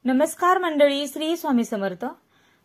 नमस्कार मंडळी, श्री स्वामी समर्थ।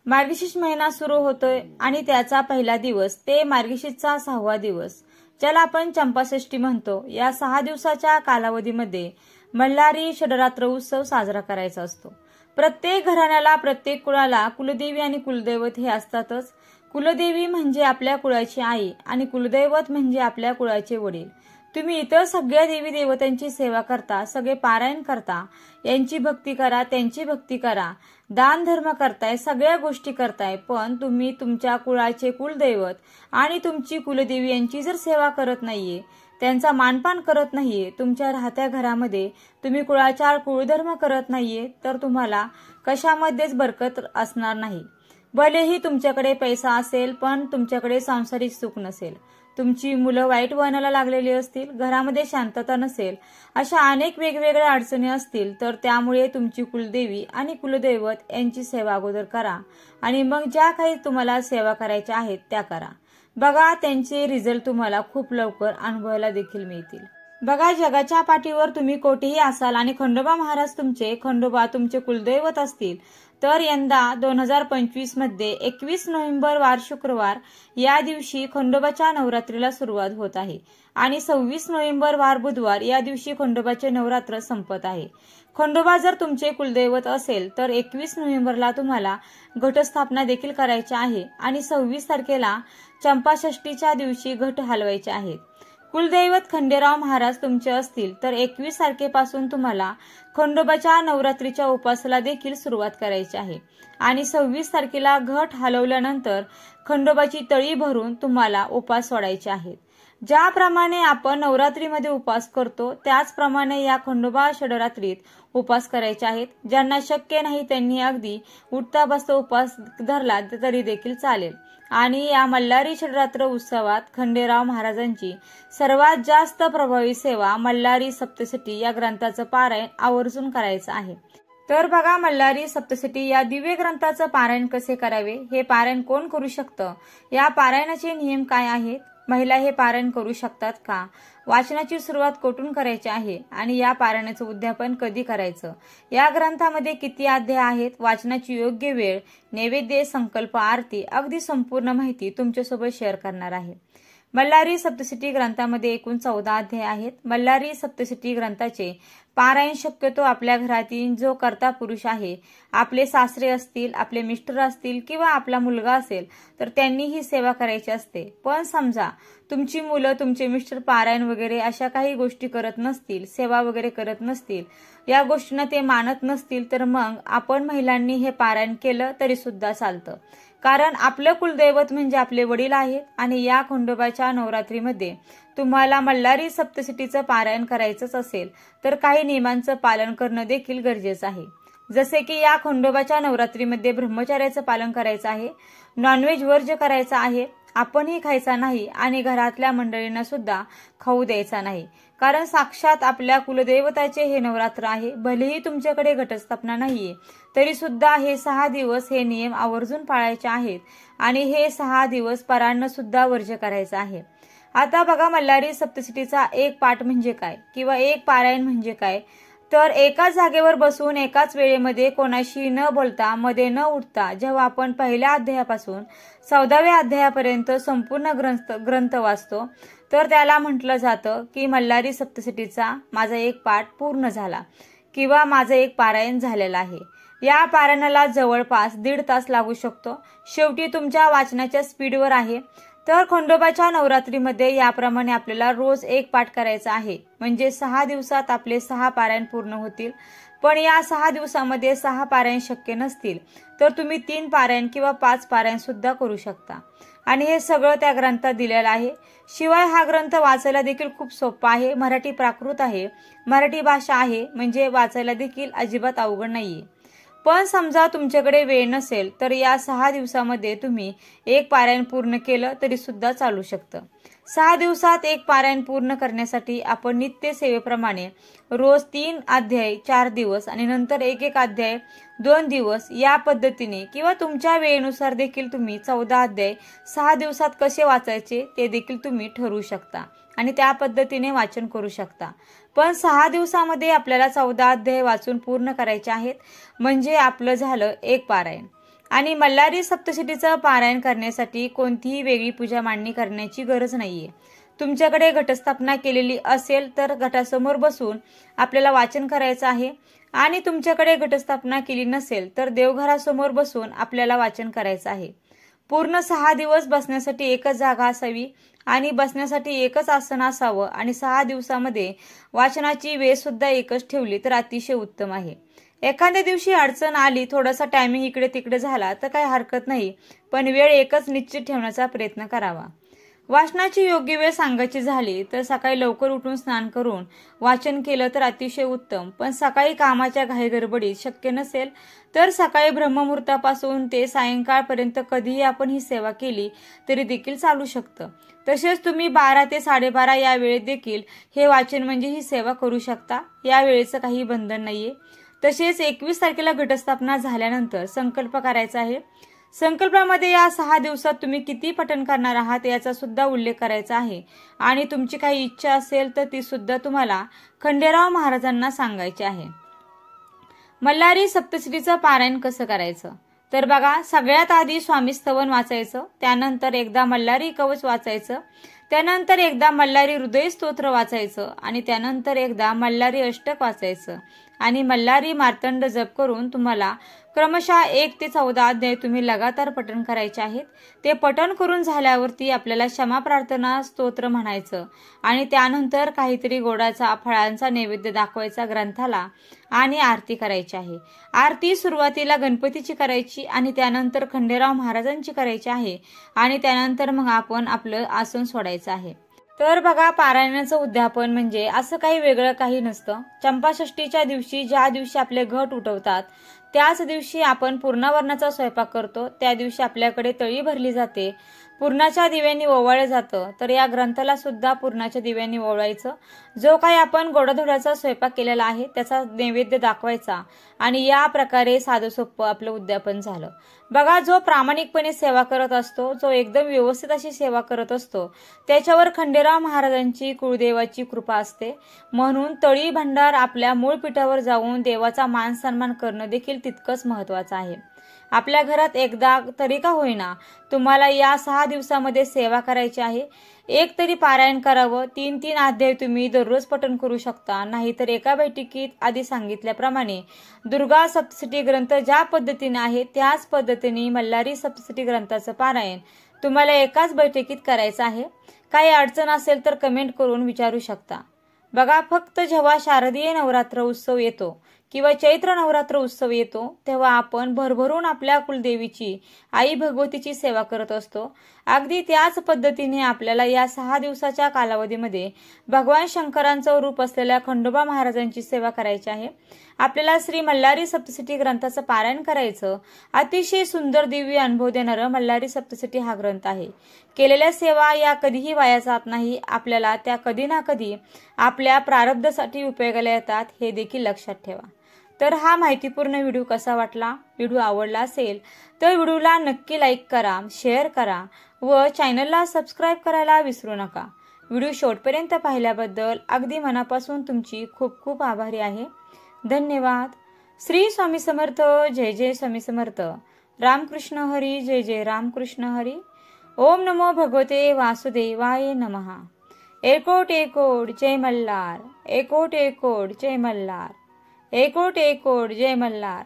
मार्गशीर्ष महिना सुरू होतोय आणि त्याचा पहिला दिवस ते मार्गशीर्षचा 6वा दिवस, ज्याला आपण चंपाषष्ठी म्हणतो, या 6 दिवसाच्या कालावधीमध्ये मल्हारी षडरात्र उत्सव साजरा करायचा असतो। प्रत्येक घराण्याला, प्रत्येक कुळाला कुलदेवी आणि कुलदैवत हे असतातच। कुलदेवी म्हणजे आपल्या कुळाची आई आणि कुलदैवत म्हणजे आपल्या कुळाचे वडील। तुम्ही इतर सगळ्या देवी देवतांची सेवा करता, सगळे पारायण करता, यांची भक्ती करा, त्यांची भक्ती करा, दान धर्म करताय, सगळ्या गोष्टी करताय, पण तुम्ही तुमच्या कुळाचे कुलदैवत आणि तुमची कुलदेवी यांची जर सेवा करत नाहीये, त्यांचा मानपान करत नाहीये, तुमच्या राहत्या घरामध्ये तुम्ही कुळाचार कुळधर्म करत नाहीये, तर तुम्हाला कशामध्येच बरकत असणार नाही। भलेही तुमच्याकडे पैसा असेल, पण तुमच्याकडे सांसारिक सुख नसेल, तुमची मुलं वाईट वळणाला लागलेली असतील, घरामध्ये शांतता नसेल, अशा अनेक वेगवेगळ्या अडचणी असतील, तर त्यामुळे तुमची कुलदेवी आणि कुलदैवत यांची सेवा अगोदर करा आणि मग ज्या काही तुम्हाला सेवा करायच्या आहेत त्या करा। बघा, त्यांचे रिझल्ट तुम्हाला खूप लवकर अनुभवायला देखील मिळतील। बघा, जगाच्या पाठीवर तुम्ही कोठेही असाल आणि खंडोबा महाराज तुमचे कुलदैवत असतील, तर यंदा 2025 मध्ये 21 नोव्हेंबर वार शुक्रवार या दिवशी खंडोबाच्या नवरात्रीला सुरुवात होत आहे आणि 26 नोव्हेंबर वार बुधवार या दिवशी खंडोबाचे नवरात्र संपत आहे। खंडोबा जर तुमचे कुलदैवत असेल तर 21 नोव्हेंबरला तुम्हाला घटस्थापना देखील करायची आहे आणि 26 तारखेला चंपाषष्ठीच्या दिवशी घट हलवायचे आहेत। कुलदैवत खंडेराव महाराज तुमचे असतील तर 21 तारखेपासून तुम्हाला खंडोबाच्या नवरात्रीच्या उपासाला देखील सुरुवात करायची आहे आणि 26 तारखेला घट हलवल्यानंतर खंडोबाची तळी भरून तुम्हाला उपास सोडायचे आहेत। ज्याप्रमाणे आपण नवरात्रीमध्ये उपास करतो त्याचप्रमाणे या खंडोबा षडरात्रीत उपास करायचे आहेत। ज्यांना शक्य नाही त्यांनी अगदी उठता बसता उपास धरला तरी देखील चालेल आणि या मल्हारी षडरात्र उत्सवात खंडेराव महाराजांची सर्वात जास्त प्रभावी सेवा मल्हारी सप्तशती या ग्रंथाचं पारायण आवर्जून करायचं आहे। तर बघा, मल्हारी सप्तशती या दिव्य ग्रंथाचं पारायण कसे करावे, हे पारायण कोण करू शकतं, या पारायणाचे नियम काय आहेत, महिला हे पारायण करू शकतात का, वाचनाची सुरुवात कुठून करायची आहे आणि या पारायणाचं उद्यापन कधी करायचं, या ग्रंथामध्ये किती अध्याय आहेत, वाचनाची योग्य वेळ, नैवेद्य, संकल्प, आरती, अगदी संपूर्ण माहिती तुमच्यासोबत शेअर करणार आहे। मल्हारी सप्तशती ग्रंथामध्ये एकूण 14 अध्याय आहेत। मल्हारी सप्तशती ग्रंथाचे पारायण शक्यतो आपल्या घरातील जो कर्ता पुरुष आहे, आपले सासरे असतील, आपले मिस्टर असतील किंवा आपला मुलगा असेल तर त्यांनी ही सेवा करायची असते। पण समजा तुमची मुलं, तुमचे मिस्टर पारायण वगैरे अशा काही गोष्टी करत नसतील, सेवा वगैरे करत नसतील, या गोष्टींना ते मानत नसतील, तर मग आपण महिलांनी हे पारायण केलं तरी सुद्धा चालतं, कारण आपलं कुलदैवत म्हणजे आपले वडील आहेत आणि या खंडोबाच्या नवरात्रीमध्ये तुम्हाला मल्हारी सप्तशतीचं पारायण करायचंच असेल तर काही नियमांचं पालन करणं देखील गरजेचं आहे। जसे की या खंडोबाच्या नवरात्रीमध्ये ब्रह्मचर्याचं पालन करायचं आहे, नॉनव्हेज वर्ज्य करायचं आहे, आपणही खायचा नाही आणि घरातल्या मंडळींना सुद्धा खाऊ द्यायचा नाही, कारण साक्षात आपल्या कुलदैवताचे हे नवरात्र आहे। भलेही तुमच्याकडे घटस्थापना नाहीये तरी सुद्धा हे 6 दिवस हे नियम आवर्जून पाळायचे आहेत आणि हे 6 दिवस परान्न सुद्धा वर्ज्य करायचं आहे। आता बघा, मल्हारी सप्तशतीचा एक पाठ म्हणजे काय किंवा एक पारायण म्हणजे काय, तर एकाच जागेवर बसून एकाच वेळेमध्ये कोणाशी न बोलता, मध्ये न उठता, जेव्हा आपण पहिल्या अध्यायापासून 14व्या अध्यायापर्यंत संपूर्ण ग्रंथ वाचतो तर त्याला म्हटलं जातं की मल्हारी सप्तशतीचा माझा एक पाठ पूर्ण झाला किंवा माझं एक पारायण झालेलं आहे। या पारायणाला जवळपास 1.5 तास लागू शकतो, शेवटी तुमच्या वाचनाच्या स्पीडवर आहे। तर खंडोबाच्या नवरात्रीमध्ये याप्रमाणे आपल्याला रोज एक पाठ करायचा आहे, म्हणजे 6 दिवसात आपले 6 पारायण पूर्ण होतील। पण या 6 दिवसामध्ये 6 पारायण शक्य नसतील तर तुम्ही 3 पारायण किंवा 5 पारायण सुद्धा करू शकता आणि हे सगळं त्या ग्रंथात दिलेलं आहे। शिवाय हा ग्रंथ वाचायला देखील खूप सोपा आहे, मराठी प्राकृत आहे, मराठी भाषा आहे, म्हणजे वाचायला देखील अजिबात अवघड नाहीये। पण समजा तुमच्याकडे वेळ नसेल तर या 6 दिवसामध्ये तुम्ही एक पारायण पूर्ण केलं तरी सुद्धा चालू शकतं। 6 दिवसात एक पारायण पूर्ण करण्यासाठी आपण नित्य सेवेप्रमाणे रोज 3 अध्याय 4 दिवस आणि नंतर एक अध्याय 2 दिवस या पद्धतीने किंवा तुमच्या वेळेनुसार देखील तुम्ही 14 अध्याय 6 दिवसात कसे वाचायचे ते देखील तुम्ही ठरवू शकता आणि त्या पद्धतीने वाचन करू शकता। पण 6 दिवसामध्ये आपल्याला 14 अध्याय वाचून पूर्ण करायचे आहेत, म्हणजे आपलं झालं एक पारायण। आणि मल्हारी सप्तशतीचं पारायण करण्यासाठी कोणतीही वेगळी पूजा मांडणी करण्याची गरज नाहीये। तुमच्याकडे घटस्थापना केलेली असेल तर घटासमोर बसून आपल्याला वाचन करायचं आहे, आणि तुमच्याकडे घटस्थापना केली नसेल तर देवघरासमोर बसून आपल्याला वाचन करायचं आहे। पूर्ण 6 दिवस बसण्यासाठी एकच जागा असावी आणि बसण्यासाठी एकच आसन असावं, आणि 6 दिवसामध्ये वाचनाची वेळ सुद्धा एकच ठेवली तर अतिशय उत्तम आहे। एखाद्या दिवशी अडचण आली, थोडासा टायमिंग इकडे तिकडे झाला तर काही हरकत नाही, पण वेळ एकच निश्चित ठेवण्याचा प्रयत्न करावा। वाचनाची योग्य वेळ सांगायची झाली तर सकाळी लवकर उठून स्नान करून वाचन केलं तर अतिशय उत्तम, पण सकाळी कामाच्या घाईगडबडीत शक्य नसेल तर सकाळी ब्रह्ममुहूर्तापासून ते सायंकाळपर्यंत कधीही आपण ही सेवा केली तरी देखील चालू शकतं। तसेच तुम्ही 12 ते 12:30 या वेळेत देखील हे वाचन म्हणजे ही सेवा करू शकता, या वेळेचं काही बंधन नाहीये। तसेच 21 तारखेला घटस्थापना झाल्यानंतर संकल्प करायचा आहे। संकल्पामध्ये या 6 दिवसात तुम्ही किती पठण करणार आहात याचा सुद्धा उल्लेख करायचा आहे, आणि तुमची काही इच्छा असेल तर ती सुद्धा तुम्हाला खंडेराव महाराजांना सांगायची आहे। मल्हारी सप्तशतीचं पारायण कसं करायचं तर बघा, सगळ्यात आधी स्वामी स्तवन वाचायचं, त्यानंतर एकदा मल्हारी कवच वाचायचं, त्यानंतर एकदा मल्हारी हृदय स्तोत्र वाचायचं, आणि त्यानंतर एकदा मल्हारी अष्टक वाचायचं, आणि मल्हारी मार्तंड जप करून तुम्हाला क्रमशः 1 ते 14 अध्याय तुम्ही लगातार पठण करायचे आहेत। ते पठण करून झाल्यावरती आपल्याला क्षमा प्रार्थना स्तोत्र म्हणायचं, आणि त्यानंतर काहीतरी गोडाचा फळांचा नैवेद्य दाखवायचा ग्रंथाला, आणि आरती करायची आहे। आरती सुरुवातीला गणपतीची करायची, आणि त्यानंतर खंडेराव महाराजांची करायची आहे, आणि त्यानंतर मग आपण आपलं आसन सोडायचं आहे। तर बघा, पारायणाचं उद्यापन म्हणजे असं काही वेगळं काही नसतं। चंपाषष्ठीच्या दिवशी ज्या दिवशी आपले घट उठवतात त्याच दिवशी आपण पूर्णावरणाचा स्वयंपाक करतो, त्या दिवशी आपल्याकडे तळी भरली जाते, पूर्णाच्या दिव्यांनी ओवाळलं जातं, तर या ग्रंथाला सुद्धा पूर्णाच्या दिव्यांनी ओवाळायचं। जो काही आपण गोडाधोडाचा स्वयंपाक केलेला आहे त्याचा नैवेद्य दाखवायचा, आणि या प्रकारे साधं सोपं आपलं उद्यापन झालं। बघा, जो प्रामाणिकपणे सेवा करत असतो, जो एकदम व्यवस्थित अशी सेवा करत असतो, त्याच्यावर खंडेराव महाराजांची कुळदेवाची कृपा असते, म्हणून तळी भंडार आपल्या मूळ पीठावर जाऊन देवाचा मान सन्मान करणं देखील तितकंच महत्वाचं आहे। आपल्या घरात एकदा तरी का होईना तुम्हाला या 6 दिवसामध्ये सेवा करायची आहे। एक तरी पारायण करावं, 3-3 अध्याय तुम्ही दररोज पठण करू शकता, नाहीतर एका बैठकीत आधी सांगितल्याप्रमाणे दुर्गा सप्तशती ग्रंथ ज्या पद्धतीने आहे त्याच पद्धतीने मल्हारी सप्तशती ग्रंथाचं पारायण तुम्हाला एकाच बैठकीत करायचं आहे। काही अडचण असेल तर कमेंट करून विचारू शकता। बघा, फक्त जेव्हा शारदीय नवरात्र उत्सव येतो किंवा चैत्र नवरात्र उत्सव येतो तेव्हा आपण भरभरून आपल्या कुलदेवीची आई भगवतीची सेवा करत असतो। अगदी त्याच पद्धतीने आपल्याला या 6 दिवसाच्या कालावधीमध्ये भगवान शंकरांचं रूप असलेल्या खंडोबा महाराजांची सेवा करायची आहे। आपल्याला श्री मल्हारी सप्तशती ग्रंथाचं पारायण करायचं। अतिशय सुंदर दिव्य अनुभव देणारं मल्हारी सप्तशती हा ग्रंथ आहे। केलेल्या सेवा या कधीही वाया जात नाही, आपल्याला त्या कधी ना कधी आपल्या प्रारब्धासाठी उपयोगाला येतात, हे देखील लक्षात ठेवा। तर हा माहितीपूर्ण व्हिडिओ कसा वाटला? व्हिडिओ आवडला असेल तर व्हिडिओला नक्की लाईक करा, शेअर करा व चॅनलला सबस्क्राईब करायला विसरू नका। व्हिडिओ शेवटपर्यंत पाहिल्याबद्दल अगदी मनापासून तुमची खूप खूप आभारी आहे। धन्यवाद। श्री स्वामी समर्थ। जय जय स्वामी समर्थ। रामकृष्ण हरी। जय जय रामकृष्ण हरी। ओम नमो भगवते वासुदेवाय नमः। एकोट एकोट जय मल्हार। एकोट एकोट जय मल्हार। एकोट एकोट जय मल्हार।